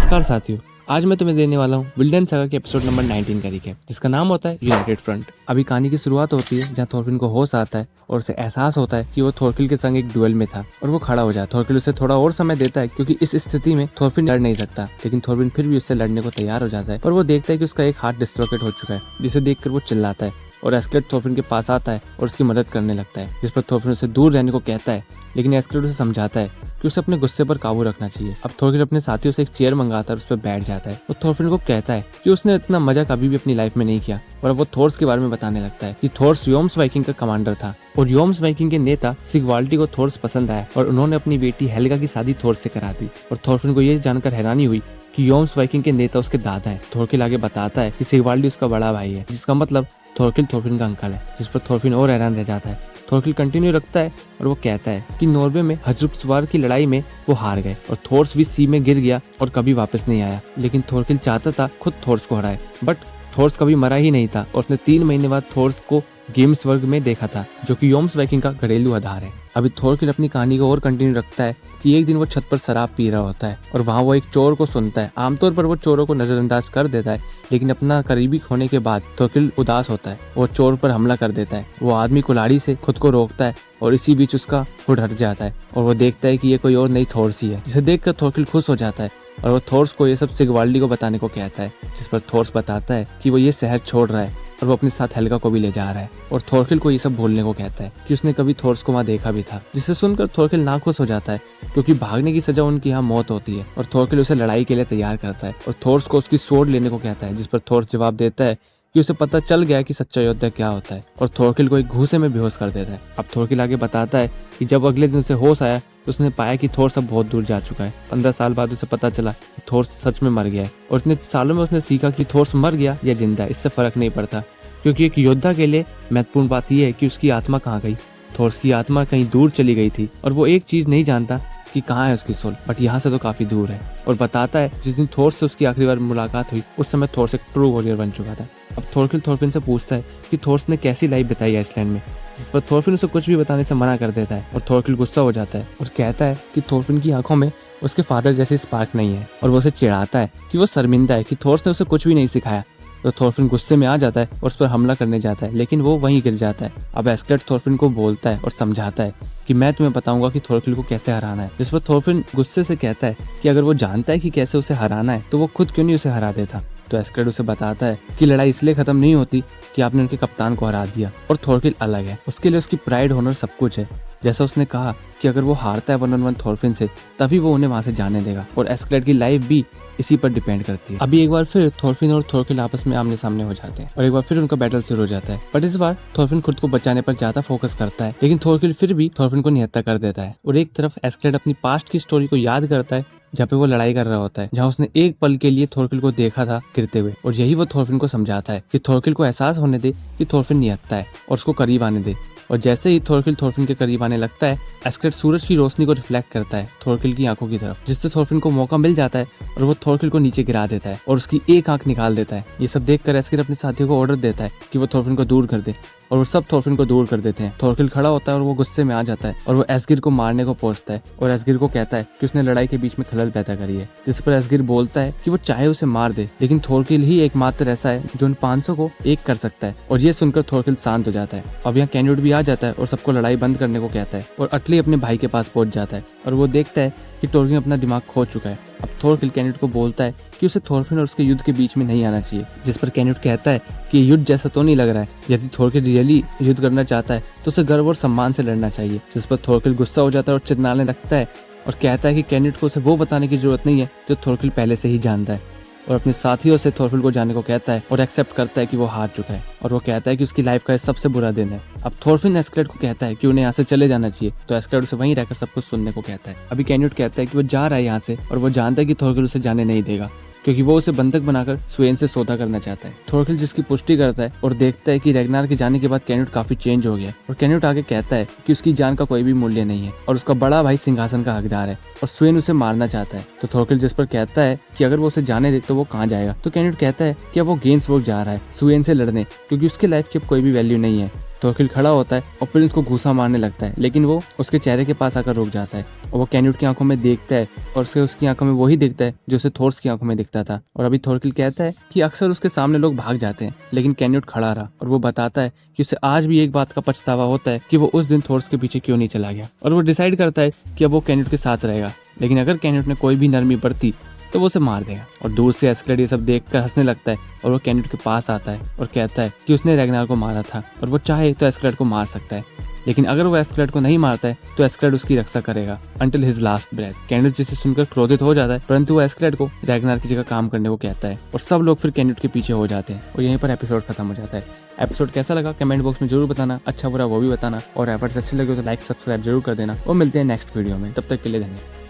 नमस्कार साथियों, आज मैं तुम्हें देने वाला हूँ विंडलैंड सागा के एपिसोड नंबर 19 का रिकैप, जिसका नाम होता है यूनाइटेड फ्रंट। अभी कहानी की शुरुआत होती है जहाँ थोरफिन को होश आता है और उसे एहसास होता है कि वो थोरकिल के संग एक डुएल में था और वो खड़ा हो जाए। थोरकिल उसे थोड़ा और समय देता है क्योंकि इस स्थिति में थोरफिन लड़ नहीं सकता, लेकिन थोरफिन फिर भी उससे लड़ने को तैयार हो जाता है। पर वो देखता है कि उसका एक हाथ डिस्लोकेट हो चुका है, जिसे देखकर वो चिल्लाता है और एस्केलेट थोरफिन के पास आता है और उसकी मदद करने लगता है, जिस पर थोरफिन उसे दूर रहने को कहता है, लेकिन एस्केलेट उसे समझाता है कि उसे अपने गुस्से पर काबू रखना चाहिए। अब थोरकिल अपने साथियों से एक चेयर मंगाता है और उस पर बैठ जाता है। वो थोरफिन को कहता है कि उसने इतना मजा कभी भी अपनी लाइफ में नहीं किया और अब वो थोर्स के बारे में बताने लगता है कि थोर्स योम्स वाइकिंग का कमांडर था और योम्स वाइकिंग के नेता सिगवाल्डी को थोर्स पसंद आया और उन्होंने अपनी बेटी हेल्गा की शादी थोर्स से करा दी। और थोरफिन को यह जानकर हैरानी हुई कि योम्स वाइकिंग के नेता उसके दादा है। थोरकिल आगे बताता है कि सिगवाल्डी उसका बड़ा भाई है, जिसका मतलब थोरकिल थोरफिन का अंकल है, जिस पर थोरफिन और हैरान रह जाता है। थोरकिल कंटिन्यू रखता है और वो कहता है कि नॉर्वे में हजरुकस्वार की लड़ाई में वो हार गए और थोर्स भी सी में गिर गया और कभी वापस नहीं आया, लेकिन थोरकिल चाहता था खुद थोर्स को हराए, बट थोर्स कभी मरा ही नहीं था और उसने 3 महीने बाद थोर्स को गेम्स वर्ग में देखा था, जो कि योम्स वाइकिंग का घरेलू आधार है। अभी थोरकिल अपनी कहानी को और कंटिन्यू रखता है कि एक दिन वो छत पर शराब पी रहा होता है और वहाँ वो एक चोर को सुनता है। आमतौर पर वो चोरों को नजरअंदाज कर देता है, लेकिन अपना करीबी होने के बाद थोरकिल उदास होता है। वो चोर पर हमला कर देता है। वो आदमी कुल्हाड़ी से खुद को रोकता है और इसी बीच उसका हुड हट जाता है और वो देखता है कि ये कोई और नई थोर्स ही है, जिसे देखकर थोरकिल खुश हो जाता है और वो थोर्स को ये सब सिगवाल्डी को बताने को कहता है, जिस पर थोर्स बताता है कि वो ये शहर छोड़ रहा है और वो अपने साथ हेल्गा को भी ले जा रहा है और थोरकिल को ये सब भूलने को कहता है कि उसने कभी थोर्स को वहाँ देखा भी था, जिसे सुनकर थोरकिल नाखुश हो जाता है क्योंकि भागने की सजा उनकी यहाँ मौत होती है। और थोरकिल उसे लड़ाई के लिए तैयार करता है और थोर्स को उसकी स्वॉर्ड लेने को कहता है, जिस पर थोर्स जवाब देता है कि उसे पता चल गया कि सच्चा योद्धा क्या होता है और थोरकिल को एक घूसे में बेहोश कर देता है। अब थोरकिल आगे बताता है कि जब अगले दिन उसे होश आया तो उसने पाया कि थोर्स अब बहुत दूर जा चुका है। 15 साल बाद उसे पता चला कि थोर्स सच में मर गया है और इतने सालों में उसने सीखा कि थोर्स मर गया या जिंदा है, इससे फर्क नहीं पड़ता, क्योंकि एक योद्धा के लिए महत्वपूर्ण बात यह है कि उसकी आत्मा कहाँ गई। थोर्स की आत्मा कहीं दूर चली गई थी और वो एक चीज नहीं जानता कि कहाँ है उसकी सोल, बट यहाँ से तो काफी दूर है। और बताता है जिस दिन थोर्स से उसकी आखिरी बार मुलाकात हुई उस समय थोर्स एक ट्रू वॉरियर बन चुका था। अब थोरकिल थोरफिन से पूछता है कि थोर्स ने कैसी लाइफ बिताई आइसलैंड में, जिस पर थोरफिन उसे कुछ भी बताने से मना कर देता है और थोरकिल गुस्सा हो जाता है और कहता है कि थोरफिन की आंखों में उसके फादर जैसी स्पार्क नहीं है और वो उसे चिढ़ाता है कि वो शर्मिंदा है कि थोर्स ने उसे कुछ भी नहीं सिखाया। तो थोरफिन गुस्से में आ जाता है और उस पर हमला करने जाता है, लेकिन वो वहीं गिर जाता है। अब एस्केलेट थोरफिन को बोलता है और समझाता है कि मैं तुम्हें बताऊंगा कि थोरकिल को कैसे हराना है, जिस पर थोरफिन गुस्से से कहता है कि अगर वो जानता है कि कैसे उसे हराना है तो वो खुद क्यों नहीं उसे हरा देता। तो एस्केलेट उसे बताता है कि लड़ाई इसलिए खत्म नहीं होती कि आपने उनके कप्तान को हरा दिया और थोरकिल अलग है, उसके लिए उसकी प्राइड होनर सब कुछ है। जैसा उसने कहा कि अगर वो हारता है 1-on-1 थोरफिन से तभी वो उन्हें वहां से जाने देगा और एस्केलेट की लाइफ भी इसी पर डिपेंड करती है। अभी एक बार फिर थोरफिन और थोरकिल आपस में आमने सामने हो जाते हैं और एक बार फिर उनका बैटल शुरू हो जाता है, बट इस बार थोरफिन खुद को बचाने पर ज्यादा फोकस करता है, लेकिन थोरकिल फिर भी थोरफिन को निहत्था कर देता है। और एक तरफ एस्केलेट अपनी पास्ट की स्टोरी को याद करता है जहाँ पे वो लड़ाई कर रहा होता है, जहाँ उसने एक पल के लिए थोरकिल को देखा था गिरते हुए, और यही वो थोरफिन को समझाता है कि थोरकिल को एहसास होने दे कि थोरफिन निहत्था है और उसको करीब आने दे। और जैसे ही थोरकिल थोरफिन के करीब आने लगता है, एस्केलेट सूरज की रोशनी को रिफ्लेक्ट करता है थोरकिल की आंखों की तरफ, जिससे थोरफिन को मौका मिल जाता है और वो थोरकिल को नीचे गिरा देता है और उसकी एक आंख निकाल देता है। ये सब देखकर एस्केलेट अपने साथियों को ऑर्डर देता है कि वो थोरफिन को दूर कर दे और वो सब थोरफिन को दूर कर देते हैं। थोरकिल खड़ा होता है और वो गुस्से में आ जाता है और वो एस्गिर को मारने को पहुंचता है और एस्गिर को कहता है कि उसने लड़ाई के बीच में खलल पैदा करी है, जिस पर एस्गिर बोलता है कि वो चाहे उसे मार दे, लेकिन थोरकिल ही एकमात्र ऐसा है जो उन 500 को एक कर सकता है। और ये सुनकर थोरकिल शांत हो जाता है। अब यहाँ कैन्यूट भी आ जाता है और सबको लड़ाई बंद करने को कहता है और अटली अपने भाई के पास पहुंच जाता है और वो देखता है कि टोरकिल अपना दिमाग खो चुका है। अब थोरकिल कैन्यूट को बोलता है कि उसे थोरफिन और उसके युद्ध के बीच में नहीं आना चाहिए, जिस पर कैन्यूट कहता है कि युद्ध जैसा तो नहीं लग रहा है, यदि थोरकिल रियली युद्ध करना चाहता है तो उसे गर्व और सम्मान से लड़ना चाहिए। जिस पर थोरकिल गुस्सा हो जाता है और चिल्लाने लगता है और कहता है कि कैन्यूट को उसे वो बताने की जरूरत नहीं है जो थोरकिल पहले से ही जानता है, और अपने साथियों से थोरफिल को जाने को कहता है और एक्सेप्ट करता है कि वो हार चुका है और वो कहता है कि उसकी लाइफ का सबसे बुरा दिन है। अब थोरफिन एस्केलेट को कहता है कि उन्हें यहाँ से चले जाना चाहिए, तो एस्केलेट उसे वहीं रहकर सब कुछ सुनने को कहता है। अभी कैन्यूट कहता है कि वो जा रहा है यहाँ से और वो जानता है कि थोरकिल उसे जाने नहीं देगा क्योंकि वो उसे बंधक बनाकर स्वेन से सौदा करना चाहता है। थोरकिल जिसकी पुष्टि करता है और देखता है कि रेगनार के जाने के बाद कैन्यूट काफी चेंज हो गया और कैन्यूट आगे कहता है कि उसकी जान का कोई भी मूल्य नहीं है और उसका बड़ा भाई सिंहासन का हकदार है और स्वेन उसे मारना चाहता है। तो थोरकिल जिस पर कहता है कि अगर वो उसे जाने दे तो वो कहाँ जाएगा, तो कैन्यूट कहता है कि अब वो गेंसबर्ग जा रहा है स्वेन से लड़ने क्योंकि उसके लाइफ की अब कोई भी वैल्यू नहीं है थोरकिल खड़ा होता है और फिर उसको घूसा मारने लगता है, लेकिन वो उसके चेहरे के पास आकर रुक जाता है और वो कैन्यूट की आंखों में देखता है और उसे उसकी आंखों में वही दिखता है जो उसे थोर्स की आंखों में दिखता था। और अभी थोरकिल कहता है कि अक्सर उसके सामने लोग भाग जाते हैं, लेकिन कैन्यूट खड़ा रहा और वो बताता है कि उसे आज भी एक बात का पछतावा होता है कि वो उस दिन थोर्स के पीछे क्यों नहीं चला गया। और वो डिसाइड करता है कि अब वो कैन्यूट के साथ रहेगा, लेकिन अगर कैन्यूट ने कोई भी नरमी बरती तो वो उसे मार देगा। और दूर से एस्केलेड ये सब देखकर हंसने लगता है और वो कैन्यूट के पास आता है और कहता है कि उसने रैग्नार को मारा था और वो चाहे तो एस्केलेड को मार सकता है, लेकिन अगर वो एस्केलेड को नहीं मारता है तो एस्केलेड उसकी रक्षा करेगा until his last breath. Canute जिसे सुनकर क्रोधित हो जाता है, परंतु वो एस्केलेड को रैग्नार की जगह काम करने को कहता है और सब लोग फिर कैन्यूट के पीछे हो जाते हैं और यहीं पर एपिसोड खत्म हो जाता है। एपिसोड कैसा लगा कमेंट बॉक्स में जरूर बताना, अच्छा बुरा वो भी बताना, और एपिसोड अच्छे लगे तो लाइक सब्सक्राइब जरूर कर देना और मिलते हैं नेक्स्ट वीडियो में। तब तक के लिए धन्यवाद।